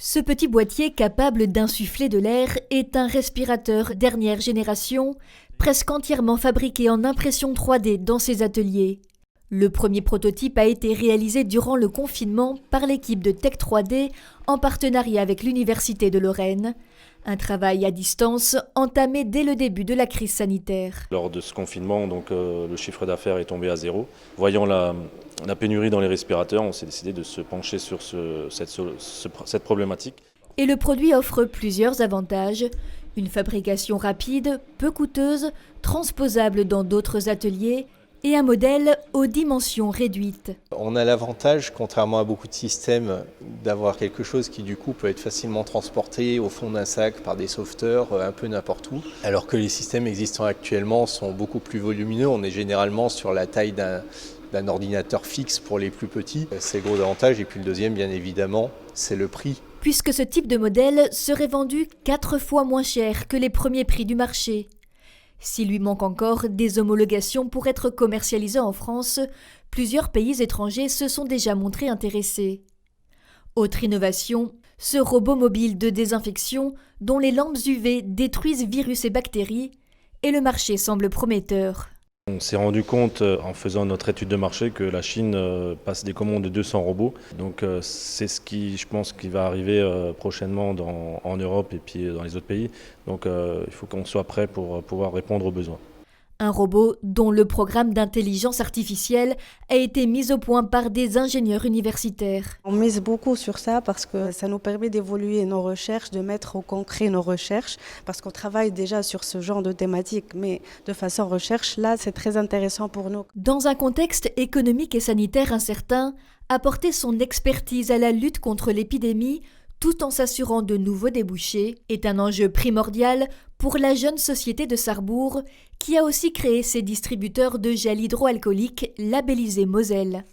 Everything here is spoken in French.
Ce petit boîtier capable d'insuffler de l'air est un respirateur dernière génération, presque entièrement fabriqué en impression 3D dans ses ateliers. Le premier prototype a été réalisé durant le confinement par l'équipe de Tech 3D en partenariat avec l'Université de Lorraine. Un travail à distance entamé dès le début de la crise sanitaire. Lors de ce confinement, le chiffre d'affaires est tombé à zéro. Voyant la pénurie dans les respirateurs, on s'est décidé de se pencher sur cette problématique. Et le produit offre plusieurs avantages. Une fabrication rapide, peu coûteuse, transposable dans d'autres ateliers et un modèle aux dimensions réduites. On a l'avantage, contrairement à beaucoup de systèmes, d'avoir quelque chose qui du coup peut être facilement transporté au fond d'un sac par des sauveteurs un peu n'importe où. Alors que les systèmes existants actuellement sont beaucoup plus volumineux, on est généralement sur la taille d'un ordinateur fixe pour les plus petits. C'est le gros avantage. Et puis le deuxième, bien évidemment, c'est le prix. Puisque ce type de modèle serait vendu 4 fois moins cher que les premiers prix du marché. S'il lui manque encore des homologations pour être commercialisé en France, plusieurs pays étrangers se sont déjà montrés intéressés. Autre innovation, ce robot mobile de désinfection dont les lampes UV détruisent virus et bactéries, et le marché semble prometteur. On s'est rendu compte en faisant notre étude de marché que la Chine passe des commandes de 200 robots. Donc c'est ce qui, je pense, qui va arriver prochainement en Europe et puis dans les autres pays. Donc il faut qu'on soit prêt pour pouvoir répondre aux besoins. Un robot dont le programme d'intelligence artificielle a été mis au point par des ingénieurs universitaires. On mise beaucoup sur ça parce que ça nous permet d'évoluer nos recherches, de mettre au concret nos recherches, parce qu'on travaille déjà sur ce genre de thématique, mais de façon recherche, là, c'est très intéressant pour nous. Dans un contexte économique et sanitaire incertain, apporter son expertise à la lutte contre l'épidémie tout en s'assurant de nouveaux débouchés, est un enjeu primordial pour la jeune société de Sarrebourg, qui a aussi créé ses distributeurs de gel hydroalcoolique labellisé Moselle.